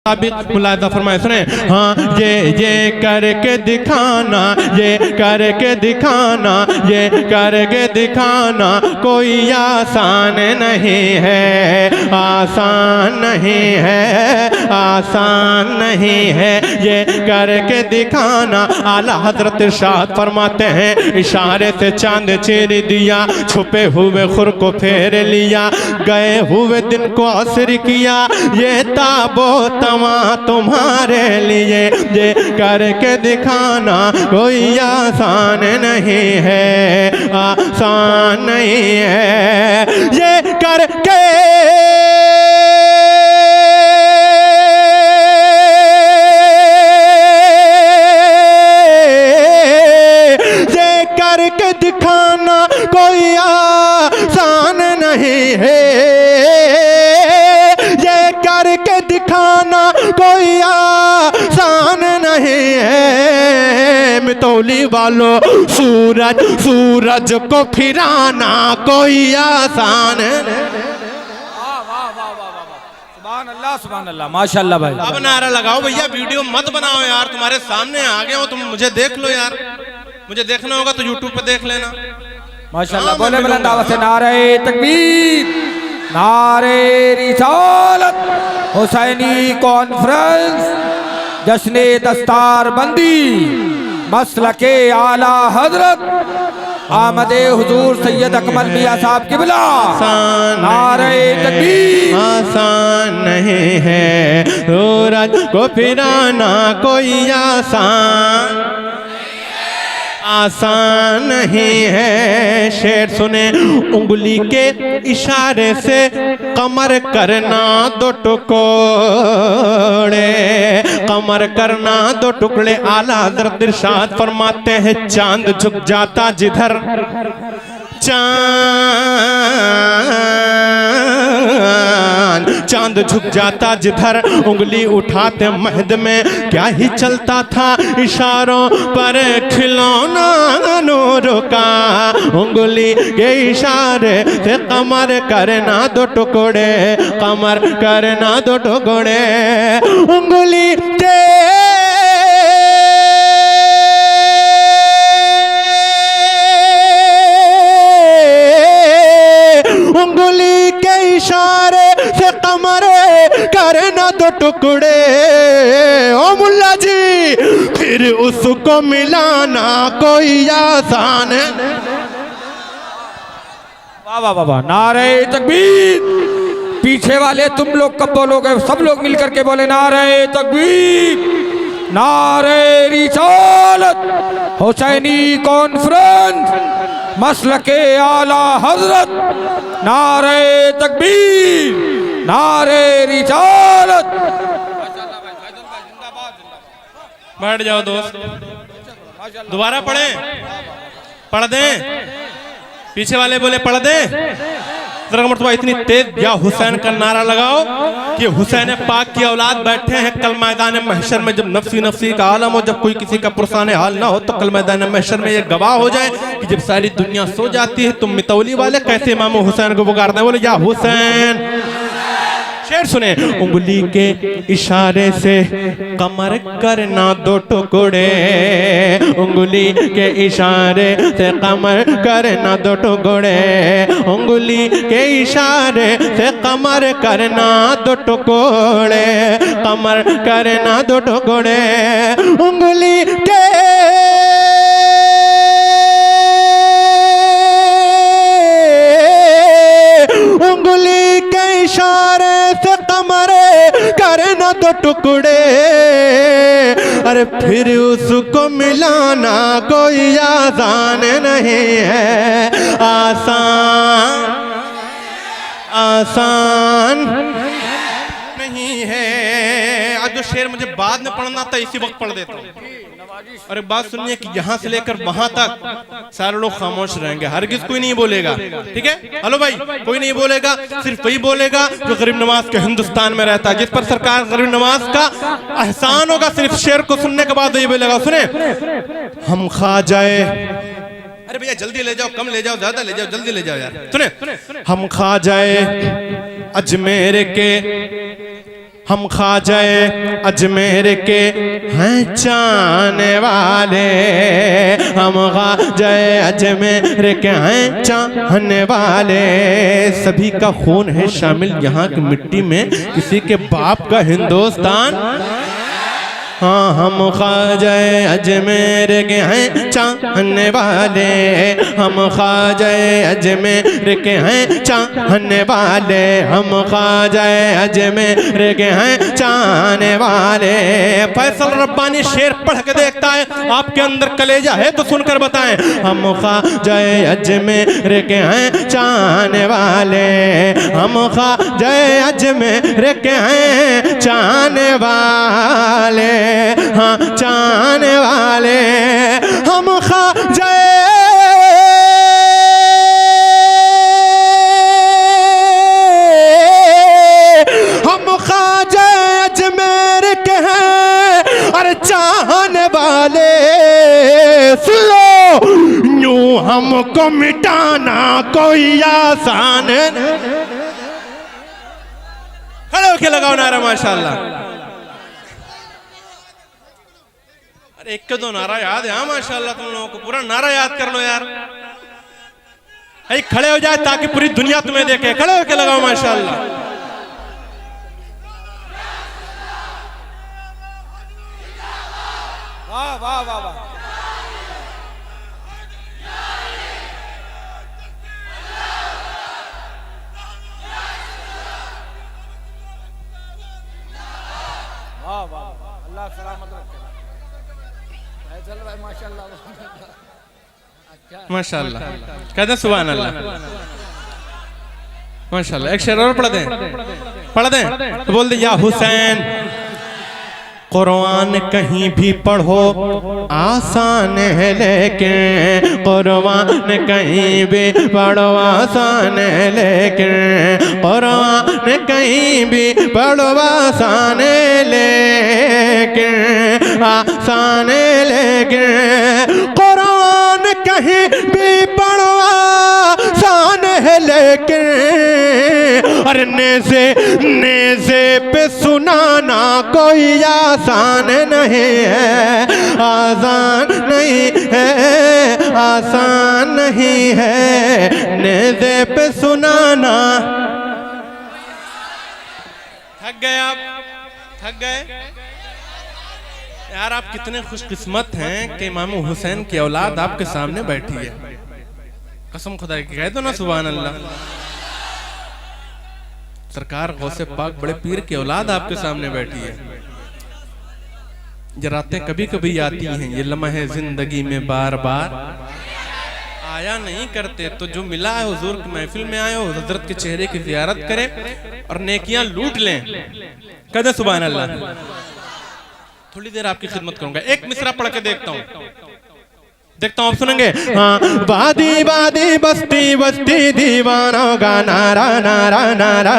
मुलाहिदा फरमाए सुने। हाँ ये करके दिखाना, ये करके दिखाना, ये करके दिखाना कोई आसान नहीं है, आसान नहीं है, आसान नहीं है। ये करके दिखाना आला हजरत इरशाद फरमाते हैं, इशारे से चांद चीर दिया, छुपे हुए खुर को फेर लिया, गए हुए दिन को असर किया, ये ताबो तुम्हारे लिए। ये करके दिखाना कोई आसान नहीं है, आसान नहीं है। ये करके दिखाना कोई आसान नहीं है, ये करके दिखाना कोई आसान नहीं है। मितौली वालों सूरज सूरज को फिराना कोई आसान नहीं। सुभान अल्लाह माशाअल्लाह भाई। अब नारा लगाओ भैया, वीडियो मत बनाओ यार, तुम्हारे सामने आ गए हो तुम, मुझे देख लो यार, मुझे देखना होगा तो यूट्यूब पे देख लेना। माशाअल्लाह बोले बुलंद आवाज से नारे तकबीर, नारे रिसालत, हुसैनी कॉन्फ्रेंस, जश्ने दस्तार बंदी, मसलके आला हजरत आमदे हुजूर सैयद अकमल मियां साहब किबला। नारे तकबीर। आसान नहीं है सूरज को फिराना कोई आसान, आसान नहीं है। शेर सुने। उंगली के इशारे से कमर करना दो टुकड़े, कमर करना दो टुकड़े। आला हज़रत इरशाद फरमाते हैं, चांद झुक जाता जिधर, चांद झुक जाता जिधर, उंगली उठाते महद में क्या ही चलता था, इशारों पर खिलौना नूर का। उंगली के इशारे से कमर करना दो टुकड़े, कमर करना दो टुकड़े। उंगली के उंगली के इशारे से कमर करना दो टुकड़े। ओ मुल्ला जी फिर उसको मिलाना कोई आसान। वाह वाह वाह वाह, नारे तकबीर। पीछे वाले तुम लोग कब बोलोगे? सब लोग मिलकर के बोले नारे तकबीर, नारे रिसालत, हुसैनी कॉन्फ्रेंस, मसलके आला हजरत, नारे तकबीर, नारे रिसालत। बैठ जाओ दोस्त, दोबारा पढ़े, पढ़ दें। पीछे वाले बोले पढ़ दें। मरतबा इतनी तेज या हुसैन का नारा लगाओ कि हुसैन पाक की औलाद बैठे हैं कल मैदान महशर में। जब नफसी नफसी का आलम हो, जब कोई किसी का पुरसाने हाल ना हो, तो कल मैदान महशर में ये गवाह हो जाए कि जब सारी दुनिया सो जाती है, तुम मितौली वाले कैसे इमाम हुसैन को पुकारते हैं? बोले या हुसैन। शेर सुने। उंगली के इशारे से कमर करना दो टुकड़े, उंगली के इशारे से कमर करना दो टुकड़े, उंगली के इशारे से कमर करना दो टुकड़े, कमर करना दो टुकड़े। उंगली के उंगली के इशारे से कमर करना दो टुकड़े। अरे फिर उसको मिलाना कोई आसान नहीं है, आसान, आसान नहीं है। आज जो शेर मुझे बाद में पढ़ना था इसी वक्त पढ़ देता हूँ। और एक बात सुनिए कि यहाँ से लेकर वहां तक सारे लोग खामोश रहेंगे, हरगिज कोई नहीं बोलेगा, ठीक है? हेलो भाई, कोई नहीं बोलेगा, सिर्फ वही बोलेगा जो गरीब नवाज के हिंदुस्तान में रहता है, जिस पर सरकार गरीब नवाज का एहसान होगा। सिर्फ शेर को सुनने के बाद ये बोलेगा, सुने हम खा जाए, अरे भैया जल्दी ले जाओ, कम ले जाओ, ज्यादा ले जाओ, जल्दी ले जाओ यार। सुने हम खा जाए अजमेर के हम ख्वाजा अजमेर के हैं चाहने वाले, हम ख्वाजा अजमेर के हैं चाहने वाले। सभी का खून है शामिल यहाँ की मिट्टी में, किसी के बाप का हिंदुस्तान। हाँ हम ख्वाजा अजमेर के हैं चाहने वाले, हम ख्वाजा अजमेर के हैं चाहने वाले, हम ख्वाजा अजमेर के हैं चाहने वाले। फैसल रब्बानी शेर पढ़ के देखता है, आपके अंदर कलेजा है तो सुनकर बताएं। हम ख्वाजा अजमेर के हैं चाहने वाले, हम ख्वाजा अजमेर के हैं चाहने वाले, हाँ चाहने वाले। हम ख्वाजा अजमेर के हैं और चाहने वाले। सुनो यूं हमको मिटाना कोई आसान नहीं। खड़े होके लगाओ नारा माशाल्लाह। अरे एक दो नारा याद है? हाँ माशाल्लाह, तुम लोगों को पूरा नारा याद कर लो यार। खड़े हो जाए ताकि पूरी दुनिया तुम्हें देखे। खड़े होके लगाओ माशाल्लाह। वाह वाह वाह वाह। वाह वाह, अल्लाह सलामत रखे। चल भाई माशाल्लाह माशाल्लाह, कहते सुभान अल्लाह माशाल्लाह। एक शेर और पढ़ दें तो बोल दे या हुसैन। कुरान कहीं भी पढ़ो आसान है, लेकिन कुरान कहीं भी पढ़ो आसान है, लेकिन कुरान कहीं भी पढ़ो आसान है, लेकिन आसान है, लेकिन कुरान कहीं भी पढ़ो आसान है, लेकिन अरे नेज़े पे सुनाना कोई आसान नहीं है, आसान नहीं है, आसान नहीं है। नेज़े पे सुनाना। थक गए आप? थक गए यार? आप कितने खुशकिस्मत हैं कि इमाम हुसैन की औलाद आपके सामने बैठी है। कसम खुदा की कह दो ना सुभान अल्लाह। सरकार गौसे पाक बड़े पीर की औलाद आपके सामने बैठी है। ये रातें कभी कभी आती हैं, ये लम्हे जिंदगी में बार बार आया नहीं करते। तो जो मिला है हुजूर की महफिल में आए हो, हजरत के चेहरे की जियारत करें और नेकियां लूट लें। कहते सुभान अल्लाह। थोड़ी देर आपकी खिदमत करूंगा, एक मिसरा पढ़ के देखता हूं आप सुनेंगे। हाँ वादी वादी बस्ती बस्ती दीवानों का नारा नारा नारा।